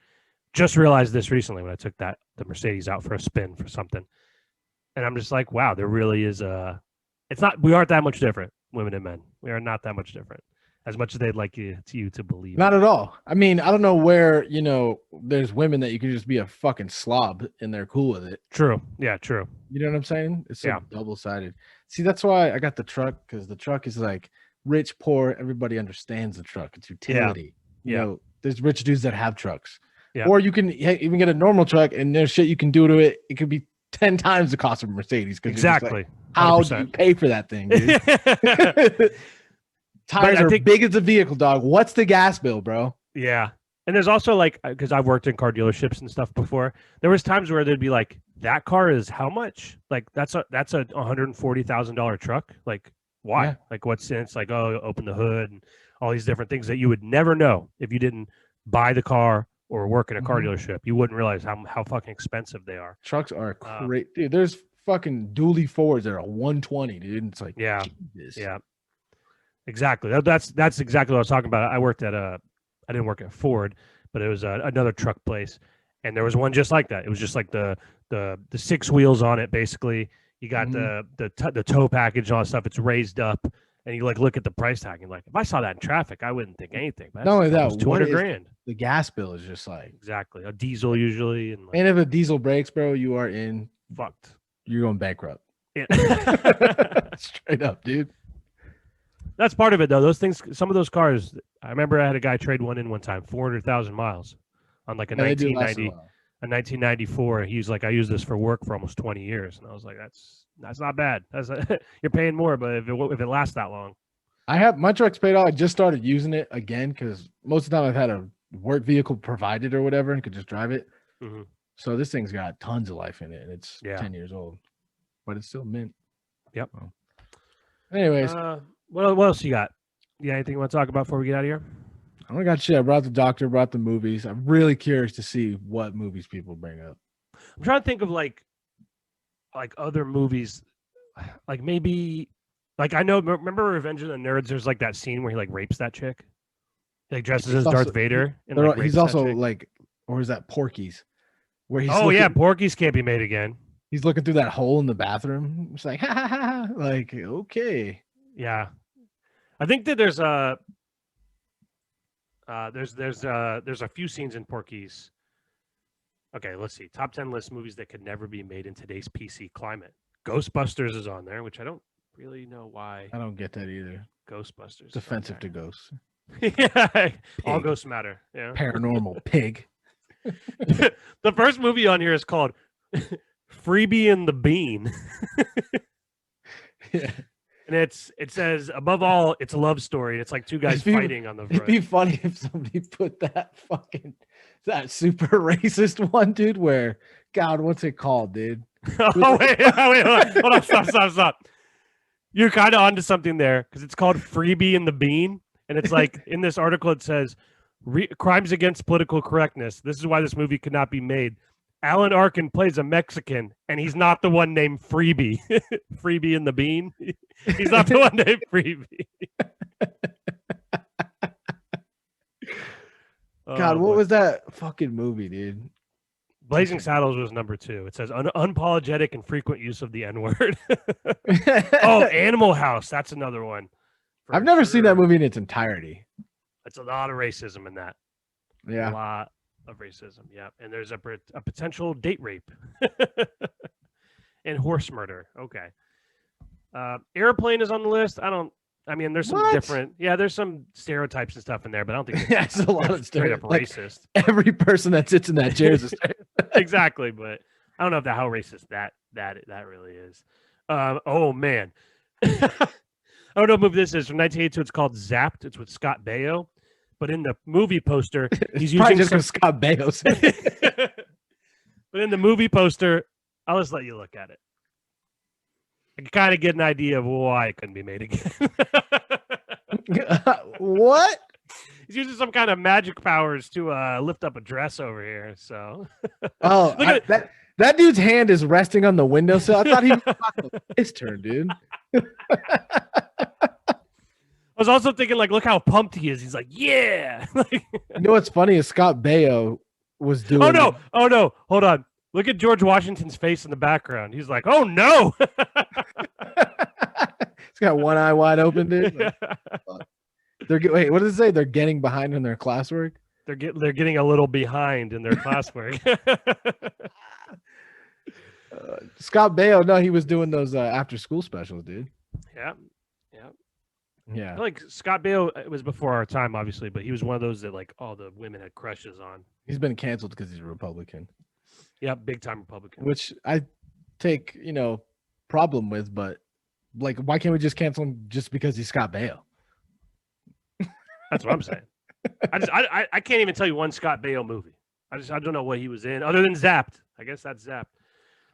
Just realized this recently when I took the Mercedes out for a spin for something. And I'm just like, wow, there really is we aren't that much different, women and men. We are not that much different, as much as they'd like you to believe. Not at all. I mean, I don't know where, there's women that you can just be a fucking slob and they're cool with it. True. Yeah, true. You know what I'm saying? It's so double-sided. See, that's why I got the truck, because the truck is like rich, poor, everybody understands the truck. It's utility. Yeah. There's rich dudes that have trucks. Yeah. Or you can even get a normal truck and there's shit you can do to it. It could be 10 times the cost of a Mercedes. Exactly. Like, how do you pay for that thing, dude? Tires are big as a vehicle, dog. What's the gas bill, bro? Yeah. And there's also like, because I've worked in car dealerships and stuff before, there was times where they'd be like, that car is how much? Like that's a $140,000 truck. Like why? Yeah. Like what sense? Like, oh, open the hood and all these different things that you would never know if you didn't buy the car or work in a car dealership. You wouldn't realize how fucking expensive they are. Trucks are great, dude. There's fucking dually Fords that are 120, dude. And it's like, yeah, Jesus. yeah, exactly. That's exactly what I was talking about. I didn't work at Ford, but it was another truck place, and there was one just like that. It was just like the 6 wheels on it. Basically, you got the tow package and all that stuff. It's raised up, and you like look at the price tag and like, if I saw that in traffic, I wouldn't think anything. But Not only that, $200 grand. The gas bill is just like Exactly a diesel usually, and like, and if a diesel breaks, bro, you are fucked. You're going bankrupt. Yeah. Straight up, dude. That's part of it, though. Those things, some of those cars, I remember I had a guy trade one in one time, 400,000 miles on like a 1994. He was like, I used this for work for almost 20 years. And I was like, that's not bad. You're paying more, but if it lasts that long. I have my truck's paid off. I just started using it again because most of the time I've had a work vehicle provided or whatever and could just drive it. Mm-hmm. So this thing's got tons of life in it and it's 10 years old, but it's still mint. Yep. Well, anyways. What else you got? You got anything you want to talk about before we get out of here? I don't got shit. I brought the doctor, brought the movies. I'm really curious to see what movies people bring up. I'm trying to think of like other movies, like maybe like I know. Remember Revenge of the Nerds? There's like that scene where he like rapes that chick, he, like dresses as Darth Vader. And, like, he's also like, or is that Porky's? Where he's Porky's can't be made again. He's looking through that hole in the bathroom. It's like, ha ha ha. Like, okay. Yeah, I think that there's a few scenes in Porky's. Okay, let's see. Top 10 list movies that could never be made in today's PC climate. Ghostbusters is on there, which I don't really know why. I don't get that either. Ghostbusters. It's offensive to ghosts. Yeah, all ghosts matter. Yeah, paranormal pig. The first movie on here is called Freebie and the Bean. Yeah. And it says, above all, it's a love story. It's like two guys fighting on the front. It'd be funny if somebody put that super racist one, dude, where, God, what's it called, dude? Oh, wait, hold on, stop. You're kind of onto something there, because it's called Freebie and the Bean. And it's like, in this article, it says, crimes against political correctness. This is why this movie could not be made. Alan Arkin plays a Mexican, and he's not the one named Freebie. Freebie and the Bean. He's not the one named Freebie. God, what was that fucking movie, dude? Blazing Saddles was number 2. It says unapologetic and frequent use of the N-word. Oh, Animal House. That's another one. I've never seen that movie in its entirety. It's a lot of racism in that. Yeah. A lot of racism. Yeah. And there's a potential date rape and horse murder. Okay. Airplane is on the list. There's some there's some stereotypes and stuff in there, but I don't think that's a lot of straight up racist. Every person that sits in that chair is a exactly, but I don't know how racist that really is. Oh man. I don't know what movie this is from 1982. It's called Zapped. It's with Scott Baio. But in the movie poster, he's using just Scott Baio. But in the movie poster, I'll just let you look at it. I can kind of get an idea of why it couldn't be made again. What? He's using some kind of magic powers to lift up a dress over here. So, that dude's hand is resting on the windowsill. I thought he was his turn, dude. I was also thinking, like, look how pumped he is. He's like, yeah. You know what's funny is Scott Baio was doing. Oh no! Hold on. Look at George Washington's face in the background. He's like, oh no. He's got one eye wide open, dude. Wait, what does it say? They're getting behind in their classwork. They're getting a little behind in their classwork. Scott Baio, no, he was doing those after school specials, dude. Yeah. Yeah. I feel like Scott Baio, it was before our time, obviously, but he was one of those that like all the women had crushes on. He's been canceled because he's a Republican. Yeah, big time Republican. Which I take, problem with, but like, why can't we just cancel him just because he's Scott Baio? That's what I'm saying. I can't even tell you one Scott Baio movie. I don't know what he was in other than Zapped. I guess that's Zapped.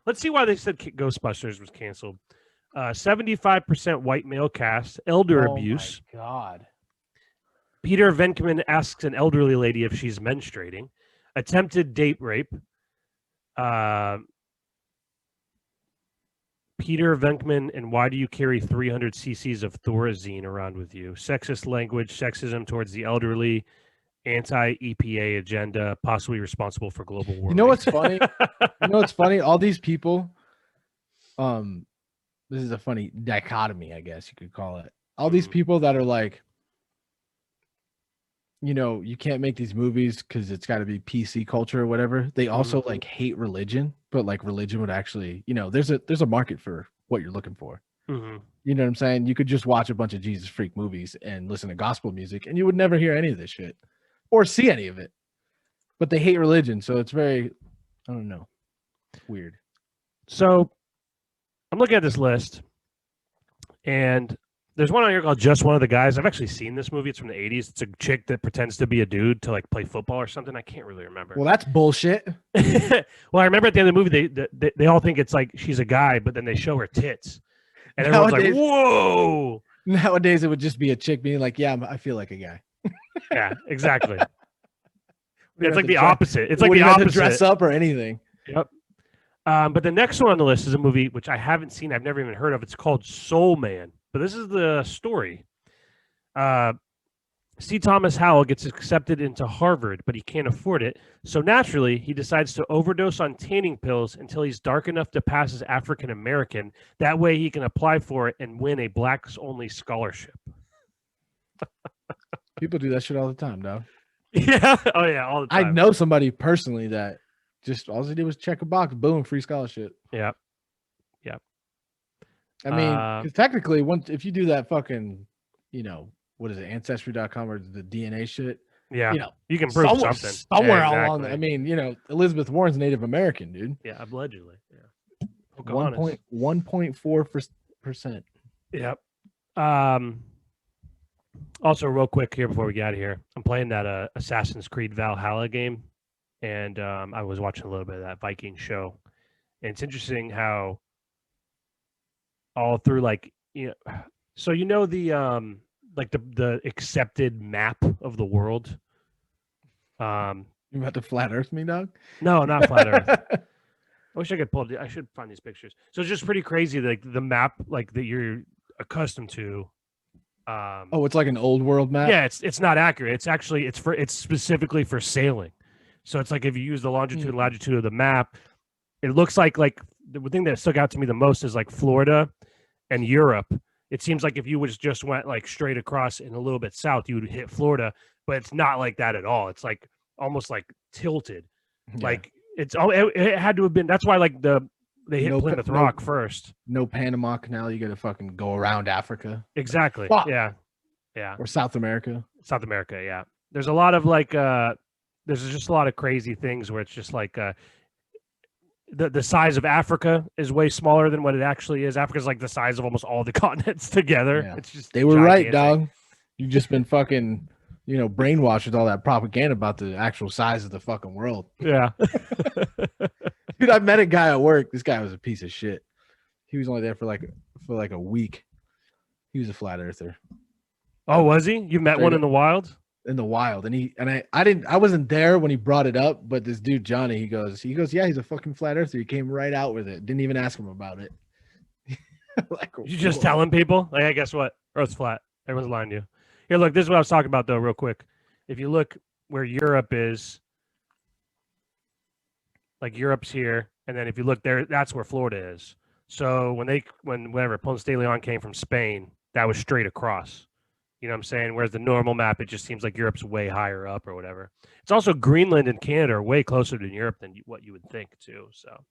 Let's see why they said Ghostbusters was canceled. 75% white male cast, elder abuse. My God. Peter Venkman asks an elderly lady if she's menstruating. Attempted date rape. Peter Venkman and why do you carry 300 cc's of Thorazine around with you? Sexist language, sexism towards the elderly, anti-EPA agenda, possibly responsible for global warming. You know what's funny? All these people, this is a funny dichotomy, I guess you could call it. All these people that are like, you can't make these movies because it's got to be PC culture or whatever. They also like hate religion, but like religion would actually, there's a market for what you're looking for. You know what I'm saying? You could just watch a bunch of Jesus freak movies and listen to gospel music and you would never hear any of this shit or see any of it. But they hate religion. So it's very, I don't know, weird. So I'm looking at this list and there's one on here called Just One of the Guys. I've actually seen this movie. It's from the 80s. It's a chick that pretends to be a dude to like play football or something. I can't really remember. Well, that's bullshit. Well, I remember at the end of the movie, they all think it's like she's a guy, but then they show her tits. And everyone's like, whoa. Nowadays, it would just be a chick being like, yeah, I feel like a guy. Yeah, exactly. It's like the opposite. It's like the opposite. Dress up or anything. Yep. But the next one on the list is a movie which I haven't seen. I've never even heard of. It's called Soul Man. But this is the story. C. Thomas Howell gets accepted into Harvard, but he can't afford it. So naturally, he decides to overdose on tanning pills until he's dark enough to pass as African American. That way he can apply for it and win a blacks-only scholarship. People do that shit all the time, dog. Yeah. Oh, yeah, all the time. I know somebody personally that just all he did was check a box, boom, free scholarship. Yeah. I mean, because technically, if you do that fucking, what is it, Ancestry.com or the DNA shit? Yeah, you can prove something. Somewhere along there. I mean, Elizabeth Warren's Native American, dude. Yeah, allegedly. Yeah. 1.4%. Yep. Also, real quick here before we get out of here, I'm playing that Assassin's Creed Valhalla game, and I was watching a little bit of that Viking show. And it's interesting how all through the the accepted map of the world. You about to flat earth me, dog? No, not flat earth. I wish I could pull it. I should find these pictures. So it's just pretty crazy, like the map like that you're accustomed to. It's like an old world map. Yeah, it's not accurate. It's actually it's specifically for sailing. So it's like if you use the longitude and latitude of the map, it looks like the thing that stuck out to me the most is like Florida and Europe. It seems like if you just went like straight across and a little bit south, you would hit Florida, but it's not like that at all. It's like almost like tilted. Yeah. Like it had to have been. That's why like they hit Plymouth Rock first. No Panama Canal. You got to fucking go around Africa. Exactly. Fuck. Yeah. Or South America. South America. Yeah. There's a lot of like there's just a lot of crazy things where it's just like the size of Africa is way smaller than what it actually is. Africa's like the size of almost all the continents together. Yeah. It's just they were gigantic. Right, dog. You've just been fucking, brainwashed with all that propaganda about the actual size of the fucking world. Yeah. Dude, I met a guy at work. This guy was a piece of shit. He was only there for like a week. He was a flat earther. Oh, was he? You met one in the wild? In the wild, and I wasn't there when he brought it up, but this dude Johnny, he goes, yeah, he's a fucking flat earther. He came right out with it. Didn't even ask him about it. Like, you just telling people, like, hey, guess what? Earth's flat. Everyone's lying to you. Here, look, this is what I was talking about though, real quick. If you look where Europe is, like Europe's here, and then if you look there, that's where Florida is. So when Ponce de Leon came from Spain, that was straight across. You know what I'm saying? Whereas the normal map, it just seems like Europe's way higher up or whatever. It's also Greenland and Canada are way closer to Europe than what you would think too. So,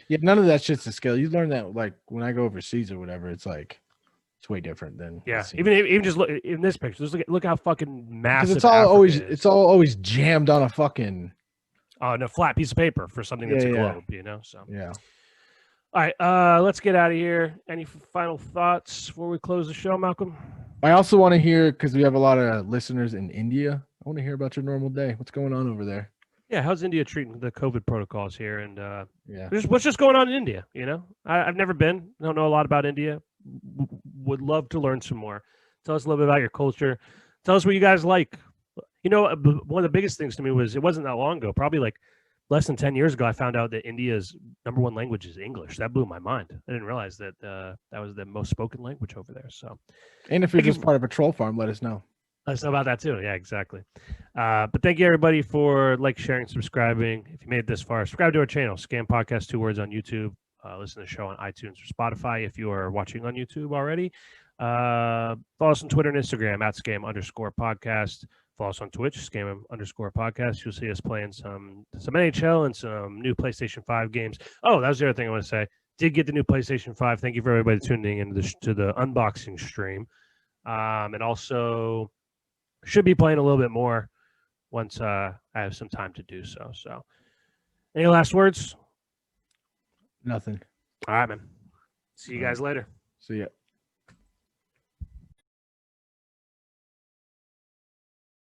yeah, none of that shit's to scale. You learn that like when I go overseas or whatever. It's like it's way different than even just look in this picture. Just look how fucking massive. It's all always jammed on a fucking on a flat piece of paper for something that's a globe. So yeah. All right, let's get out of here. Any final thoughts before we close the show, Malcolm? I also want to hear, because we have a lot of listeners in India, want to hear about your normal day. What's going on over there? Yeah, how's India treating the COVID protocols here? And Yeah. what's just going on in India? You know, I've never been. Don't know a lot about India. Would love to learn some more. Tell us a little bit about your culture. Tell us what you guys like. You know, one of the biggest things to me was it wasn't that long ago, probably like less than 10 years ago, I found out that India's number one language is English. That blew my mind. I didn't realize that that was the most spoken language over there. So, And if you're just part of a troll farm, let us know. let us know about that too. Yeah, exactly. But thank you everybody for sharing, subscribing. If you made it this far, subscribe to our channel, Scam Podcast, 2 words on YouTube. Listen to the show on iTunes or Spotify if you are watching on YouTube already. Follow us on Twitter and Instagram at Scam_podcast. Follow us on Twitch, Scam_podcast. You'll see us playing some NHL and some new PlayStation 5 games. Oh, that was the other thing I want to say. Did get the new PlayStation 5. Thank you for everybody tuning in to the unboxing stream. And also should be playing a little bit more once I have some time to do so. So, any last words? Nothing. All right, man. See you guys later. See ya.